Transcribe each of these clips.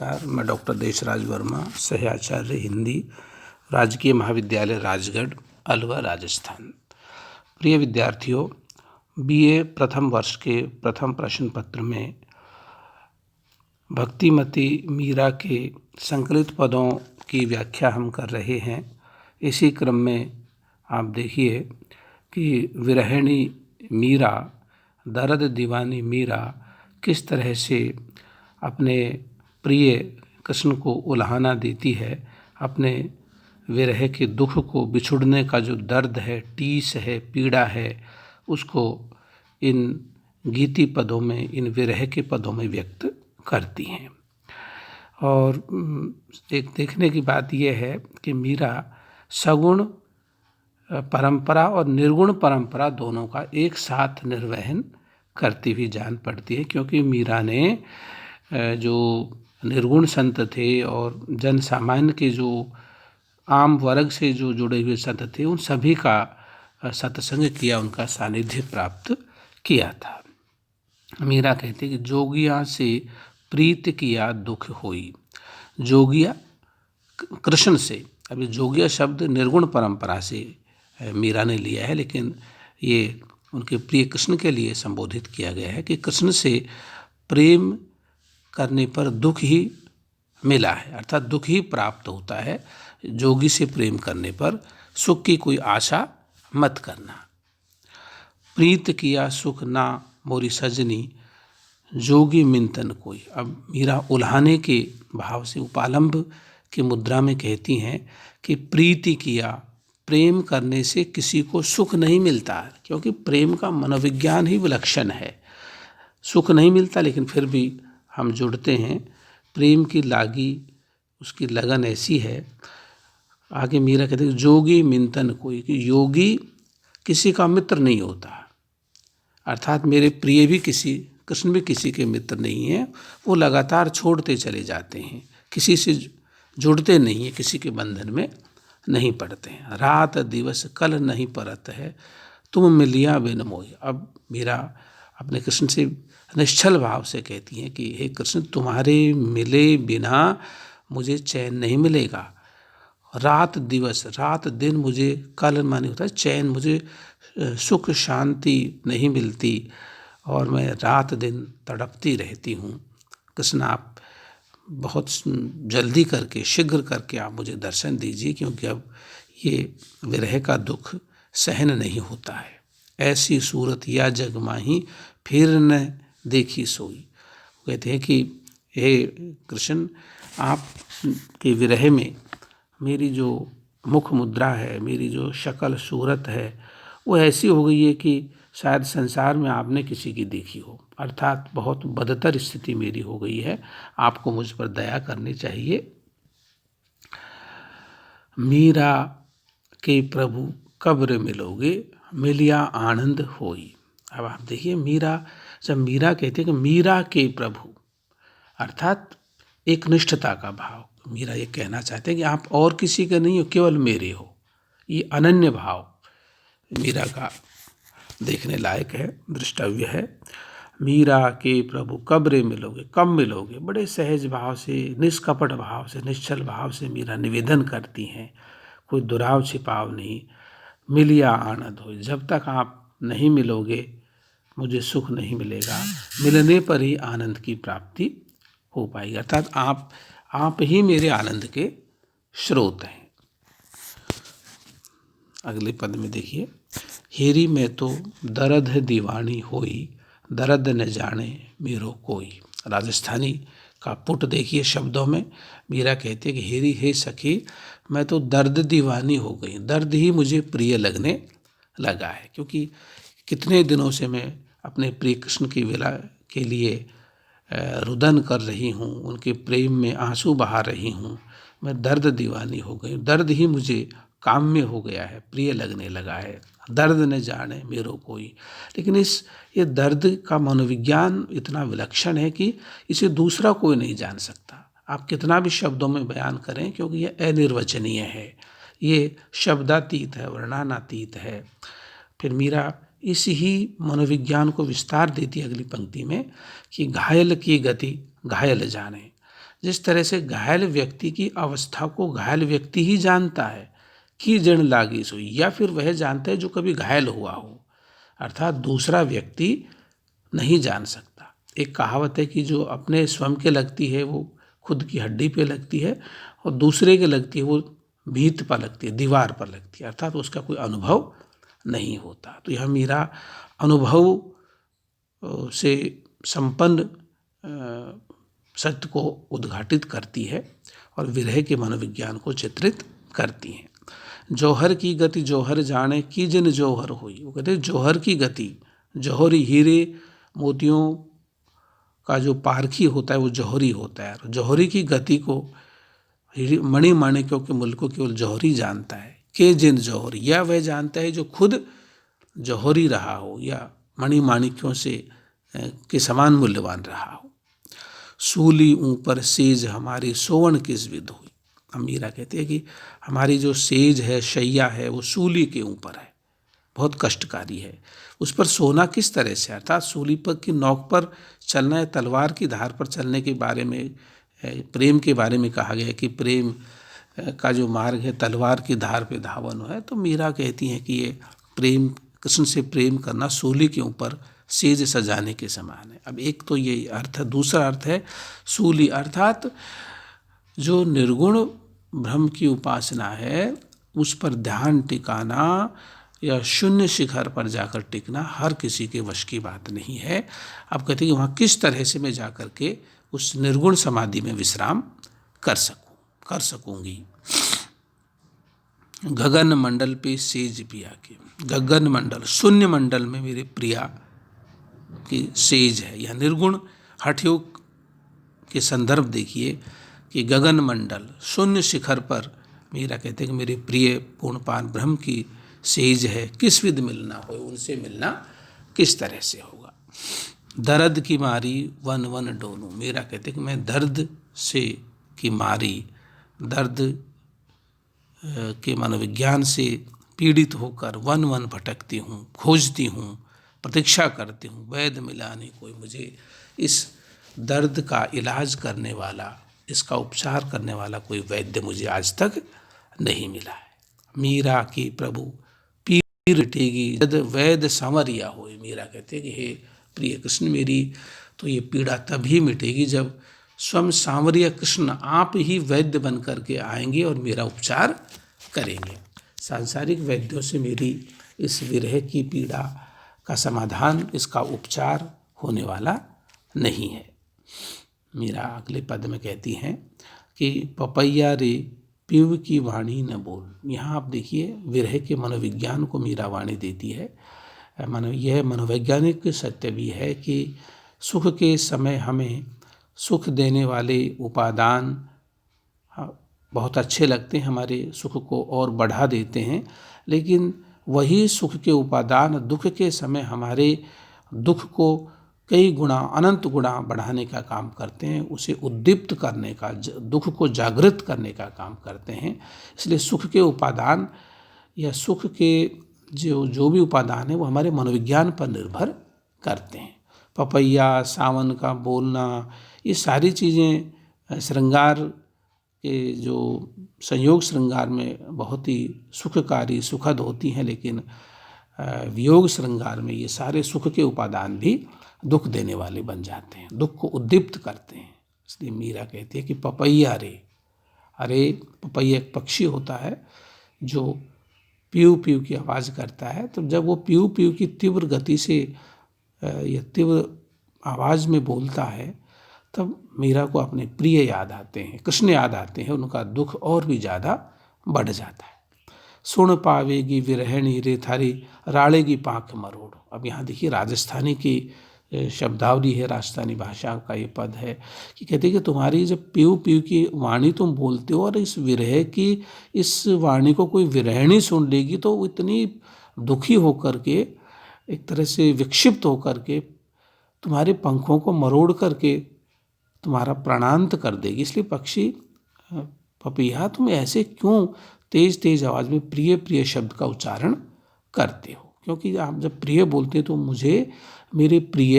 नमस्कार। मैं डॉक्टर देशराज वर्मा, सहआचार्य हिंदी, राजकीय महाविद्यालय राजगढ़, अलवर, राजस्थान। प्रिय विद्यार्थियों, बीए प्रथम वर्ष के प्रथम प्रश्न पत्र में भक्तिमती मीरा के संकलित पदों की व्याख्या हम कर रहे हैं। इसी क्रम में आप देखिए कि विरहिणी मीरा, दर्द दीवानी मीरा किस तरह से अपने प्रिय कृष्ण को उल्हाना देती है। अपने विरह के दुख को, बिछुड़ने का जो दर्द है, टीस है, पीड़ा है, उसको इन गीति पदों में, इन विरह के पदों में व्यक्त करती हैं। और एक देखने की बात यह है कि मीरा सगुण परंपरा और निर्गुण परंपरा दोनों का एक साथ निर्वहन करती हुई जान पड़ती है, क्योंकि मीरा ने जो निर्गुण संत थे और जन सामान्य के जो आम वर्ग से जो जुड़े हुए संत थे, उन सभी का सत्संग किया, उनका सानिध्य प्राप्त किया था। मीरा कहते कि जोगिया से प्रीत किया दुख होई। जोगिया कृष्ण से, अभी जोगिया शब्द निर्गुण परंपरा से मीरा ने लिया है, लेकिन ये उनके प्रिय कृष्ण के लिए संबोधित किया गया है कि कृष्ण से प्रेम करने पर दुख ही मिला है, अर्थात दुख ही प्राप्त होता है। जोगी से प्रेम करने पर सुख की कोई आशा मत करना। प्रीत किया सुख ना मोरी सजनी, जोगी मिंतन कोई। अब मीरा उल्हाने के भाव से उपालंब की मुद्रा में कहती हैं कि प्रीति किया, प्रेम करने से किसी को सुख नहीं मिलता, क्योंकि प्रेम का मनोविज्ञान ही विलक्षण है। सुख नहीं मिलता, लेकिन फिर भी हम जुड़ते हैं। प्रेम की लागी, उसकी लगन ऐसी है। आगे मीरा कहते हैं जोगी मिंतन कोई, कि योगी किसी का मित्र नहीं होता, अर्थात मेरे प्रिय भी किसी, कृष्ण भी किसी के मित्र नहीं हैं। वो लगातार छोड़ते चले जाते हैं, किसी से जुड़ते नहीं हैं, किसी के बंधन में नहीं पड़ते हैं। रात दिवस कल नहीं परत है, तुम मिलिया बिन मोहि। अब मीरा अपने कृष्ण से निश्चल भाव से कहती हैं कि हे कृष्ण, तुम्हारे मिले बिना मुझे चैन नहीं मिलेगा। रात दिवस, रात दिन मुझे, कल माने होता है चैन, मुझे सुख शांति नहीं मिलती और मैं रात दिन तड़पती रहती हूँ। कृष्ण, आप बहुत जल्दी करके, शीघ्र करके आप मुझे दर्शन दीजिए, क्योंकि अब ये विरह का दुख सहन नहीं होता है। ऐसी सूरत या जग माही, फिर न देखी सोई। कहते हैं कि हे कृष्ण, आप के विरह में मेरी जो मुख मुद्रा है, मेरी जो शक्ल सूरत है, वो ऐसी हो गई है कि शायद संसार में आपने किसी की देखी हो, अर्थात बहुत बदतर स्थिति मेरी हो गई है। आपको मुझ पर दया करनी चाहिए। मीरा के प्रभु कब्र मिलोगे, मिलिया आनंद होई। अब आप देखिए, मीरा, जब मीरा कहते हैं कि मीरा के प्रभु, अर्थात एक निष्ठता का भाव। मीरा ये कहना चाहते हैं कि आप और किसी के नहीं हो, केवल मेरे हो। ये अनन्य भाव मीरा का देखने लायक है, दृष्टव्य है। मीरा के प्रभु कब्र मिलोगे, कब मिलोगे। बड़े सहज भाव से, निष्कपट भाव से, निश्चल भाव से मीरा निवेदन करती हैं, कोई दुराव छिपाव नहीं। मिलिया आनंद हो, जब तक आप नहीं मिलोगे मुझे सुख नहीं मिलेगा, मिलने पर ही आनंद की प्राप्ति हो पाएगी, अर्थात आप ही मेरे आनंद के स्रोत हैं। अगले पद में देखिए, हेरी में तो दर्द दीवानी होई, दर्द न जाने मेरो कोई। राजस्थानी का पुट देखिए शब्दों में। मीरा कहती है कि हेरी, हे सखी, मैं तो दर्द दीवानी हो गई, दर्द ही मुझे प्रिय लगने लगा है, क्योंकि कितने दिनों से मैं अपने प्रिय कृष्ण की विला के लिए रुदन कर रही हूँ, उनके प्रेम में आंसू बहा रही हूँ। मैं दर्द दीवानी हो गई, दर्द ही मुझे काम्य हो गया है, प्रिय लगने लगा है। दर्द न जाने मेरो कोई। लेकिन ये दर्द का मनोविज्ञान इतना विलक्षण है कि इसे दूसरा कोई नहीं जान सकता। आप कितना भी शब्दों में बयान करें, क्योंकि ये अनिर्वचनीय है, ये शब्दातीत है, वर्णनातीत है। फिर मीरा इस ही मनोविज्ञान को विस्तार देती है अगली पंक्ति में कि घायल की गति घायल जाने। जिस तरह से घायल व्यक्ति की अवस्था को घायल व्यक्ति ही जानता है कि जन लागी सोई, या फिर वह जानता है जो कभी घायल हुआ हो, अर्थात दूसरा व्यक्ति नहीं जान सकता। एक कहावत है कि जो अपने स्वयं के लगती है वो खुद की हड्डी पे लगती है, और दूसरे के लगती है वो भीत पर लगती है, दीवार पर लगती है, अर्थात उसका कोई अनुभव नहीं होता। तो यह मीरा अनुभव से संपन्न सत्य को उद्घाटित करती है और विरह के मनोविज्ञान को चित्रित करती हैं। जौहर की गति जौहर जाने की जिन जौहर हुई, वो कहते हैं जौहर की गति, जौहरी हीरे मोतियों का जो पारखी होता है वो जौहरी होता है। जौहरी की गति को मणि माणिक्यों के मूल्य को केवल जौहरी जानता है। के जिन जौहरी, या वह जानता है जो खुद जौहरी रहा हो या मणि माणिक्यों से के समान मूल्यवान रहा हो। सूली ऊपर सेज हमारी सोवण किस विध हुई। हम मीरा कहते हैं कि हमारी जो सेज है, शैया है, वो सूली के ऊपर है, बहुत कष्टकारी है। उस पर सोना किस तरह से, अर्थात सूली पर की नोक पर चलना या तलवार की धार पर चलने के बारे में, प्रेम के बारे में कहा गया है कि प्रेम का जो मार्ग है तलवार की धार पे धावन है। तो मीरा कहती हैं कि ये प्रेम, कृष्ण से प्रेम करना सूली के ऊपर सेज सजाने के समान है। अब एक तो ये अर्थ है, दूसरा अर्थ है सूली अर्थात जो निर्गुण ब्रह्म की उपासना है उस पर ध्यान टिकाना या शून्य शिखर पर जाकर टिकना हर किसी के वश की बात नहीं है। अब कहते हैं कि वहाँ किस तरह से मैं जाकर के उस निर्गुण समाधि में विश्राम कर सकूंगी। गगन मंडल पे सेज पिया के, गगन मंडल शून्य मंडल में मेरे प्रिया की सेज है। यह निर्गुण हठयोग के संदर्भ देखिए कि गगन मंडल शून्य शिखर पर मीरा कहते हैं कि मेरे प्रिय पूर्णपान ब्रह्म की सेज है, किस विध मिलना हो, उनसे मिलना किस तरह से होगा। दर्द की मारी वन वन डोलूं, मीरा कहते हैं कि मैं दर्द से की मारी, दर्द के मनोविज्ञान से पीड़ित होकर वन वन भटकती हूँ, खोजती हूँ, प्रतीक्षा करती हूँ, वैद्य मिला नहीं कोई, मुझे इस दर्द का इलाज करने वाला, इसका उपचार करने वाला कोई वैद्य मुझे आज तक नहीं मिला है। मीरा की प्रभु पीर टेगी जद वैद्य सांवरिया होए, मीरा कहते हैं कि हे प्रिय कृष्ण, मेरी तो ये पीड़ा तभी मिटेगी जब स्वयं सांवरिया कृष्ण आप ही वैद्य बन करके आएंगे और मेरा उपचार करेंगे। सांसारिक वैद्यों से मेरी इस विरह की पीड़ा का समाधान, इसका उपचार होने वाला नहीं है। मीरा अगले पद में कहती हैं कि पपैया रे पीव की वाणी न बोल। यहाँ आप देखिए विरह के मनोविज्ञान को मीरा वाणी देती है। यह मनोवैज्ञानिक सत्य भी है कि सुख के समय हमें सुख देने वाले उपादान बहुत अच्छे लगते हैं, हमारे सुख को और बढ़ा देते हैं, लेकिन वही सुख के उपादान दुख के समय हमारे दुख को कई गुणा, अनंत गुणा बढ़ाने का काम करते हैं, उसे उद्दीप्त करने का, दुख को जागृत करने का काम करते हैं। इसलिए सुख के उपादान या सुख के जो भी उपादान है वो हमारे मनोविज्ञान पर निर्भर करते हैं। पपैया, सावन का बोलना, ये सारी चीज़ें श्रृंगार के जो संयोग श्रृंगार में बहुत ही सुखकारी, सुखद होती हैं, लेकिन वियोग श्रृंगार में ये सारे सुख के उपादान भी दुख देने वाले बन जाते हैं, दुख को उद्दीप्त करते हैं। इसलिए मीरा कहती है कि पपैया रे, अरे पपैया एक पक्षी होता है जो पीऊ पीऊ की आवाज़ करता है, तो जब वो पीऊ पीऊ की तीव्र गति से या तीव्र आवाज़ में बोलता है तब मीरा को अपने प्रिय याद आते हैं, कृष्ण याद आते हैं, उनका दुख और भी ज़्यादा बढ़ जाता है। सुन पावेगी विरहणी रे थारी राड़ेगी पाँख मरोड़। अब यहाँ देखिए राजस्थानी की शब्दावली है, राजस्थानी भाषा का ये पद है कि कहते हैं कि तुम्हारी जब पीऊ पीऊ की वाणी तुम बोलते हो और इस विरह की इस वाणी को कोई विरहणी सुन लेगी तो वो इतनी दुखी होकर के, एक तरह से विक्षिप्त होकर के तुम्हारे पंखों को मरोड़ करके तुम्हारा प्राणांत कर देगी। इसलिए पक्षी पपैया तुम ऐसे क्यों तेज तेज आवाज़ में प्रिय प्रिय शब्द का उच्चारण करते हो, क्योंकि आप जब प्रिय बोलते हो तो मुझे मेरे प्रिय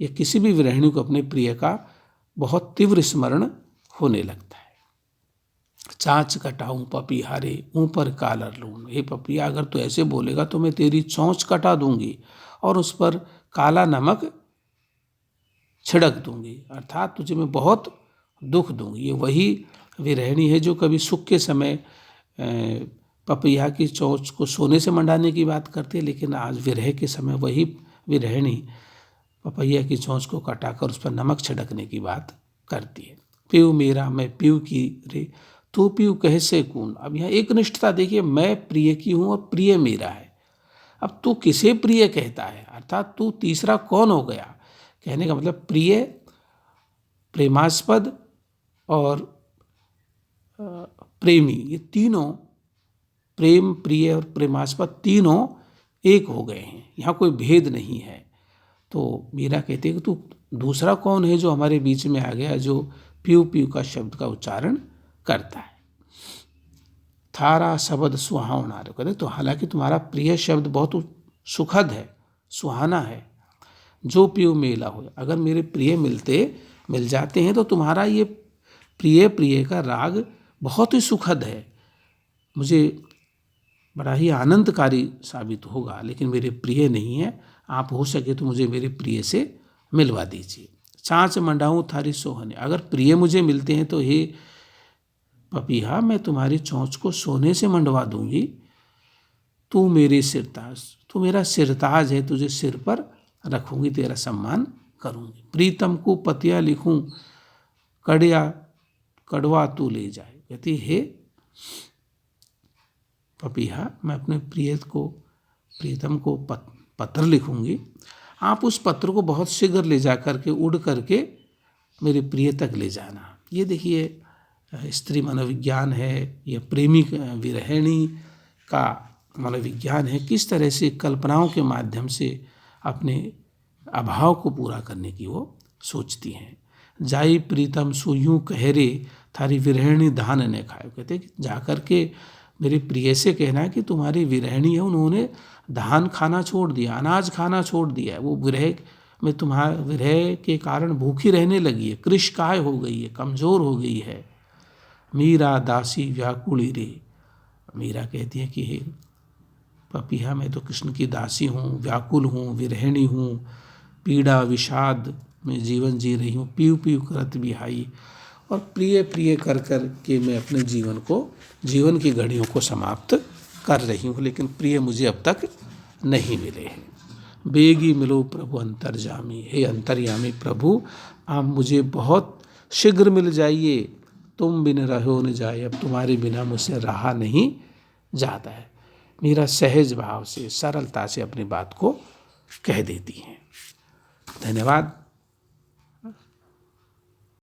या किसी भी विरहिणी को अपने प्रिय का बहुत तीव्र स्मरण होने लगता है। चाँच कटाऊं पपीहारे ऊपर कालर लूं, हे पपिया अगर तू ऐसे बोलेगा तो मैं तेरी चोंच कटा दूंगी और उस पर काला नमक छिड़क दूंगी, अर्थात तुझे मैं बहुत दुख दूंगी। ये वही विरहिणी है जो कभी सुख के समय पपैया की चोंच को सोने से मंडाने की बात करती है, लेकिन आज विरह के समय वही विरहिणी पपैया की चोंच को कटाकर उस पर नमक छिड़कने की बात करती है। पीऊ मेरा मैं पीऊ की रे तू पीऊ कैसे कून। अब यहाँ एक निष्ठता देखिए, मैं प्रिय की हूँ और प्रिय मेरा है। अब तू किसे प्रिय कहता है, अर्थात तू तीसरा कौन हो गया। कहने का मतलब प्रिय, प्रेमास्पद और प्रेमी, ये तीनों, प्रेम प्रिय और प्रेमास्पद तीनों एक हो गए हैं, यहाँ कोई भेद नहीं है। तो मीरा कहते हैं कि तू दूसरा कौन है जो हमारे बीच में आ गया, जो पीऊ पीऊ का शब्द का उच्चारण करता है। थारा शब्द सुहावना, कहते तो हालांकि तुम्हारा प्रिय शब्द बहुत सुखद है, सुहाना है। जो पीऊ मेला हो, अगर मेरे प्रिय मिल जाते हैं तो तुम्हारा ये प्रिय प्रिय का राग बहुत ही सुखद है, मुझे बड़ा ही आनंदकारी साबित होगा। लेकिन मेरे प्रिय नहीं है, आप हो सके तो मुझे मेरे प्रिय से मिलवा दीजिए। चाँच मंडाऊँ थारी सोहने, अगर प्रिय मुझे मिलते हैं तो हे पपीहा मैं तुम्हारी चोंच को सोने से मंडवा दूंगी। तू मेरे सिरताज, तू मेरा सिरताज है, तुझे सिर पर रखूंगी, तेरा सम्मान करूंगी। प्रीतम को पतिया लिखूं कड़वा तू ले जाए, कहती हे पपीहा मैं अपने प्रियतम को पत्र लिखूंगी, आप उस पत्र को बहुत शीघ्र ले जा करके उड़ करके मेरे प्रिय तक ले जाना। ये देखिए स्त्री मनोविज्ञान है, यह प्रेमी विरहिणी का मनोविज्ञान है, किस तरह से कल्पनाओं के माध्यम से अपने अभाव को पूरा करने की वो सोचती हैं। जाई प्रीतम सोयूं कहरे थारी विरहिणी धान ने खाए, कहते जा कर के मेरे प्रिय से कहना है कि तुम्हारी विरहिणी है, उन्होंने धान खाना छोड़ दिया, अनाज खाना छोड़ दिया है, वो विरह में तुम्हारे विरह के कारण भूखी रहने लगी है, कृशकाय हो गई है, कमज़ोर हो गई है। मीरा दासी व्याकुली रे, मीरा कहती है कि हे पपीहा मैं तो कृष्ण की दासी हूँ, व्याकुल हूँ, विरहिणी हूँ, पीड़ा विषाद में जीवन जी रही हूँ, पीऊ पीऊ करत बिहाई, और प्रिय प्रिय कर कर के मैं अपने जीवन की घड़ियों को समाप्त कर रही हूँ, लेकिन प्रिय मुझे अब तक नहीं मिले हैं। बेगी मिलो प्रभु अंतर्यामी, हे अंतर्यामी प्रभु आप मुझे बहुत शीघ्र मिल जाइए, तुम बिन रहो न जाए, अब तुम्हारे बिना मुझसे रहा नहीं जाता है। मीरा सहज भाव से सरलता से अपनी बात को कह देती हैं। धन्यवाद।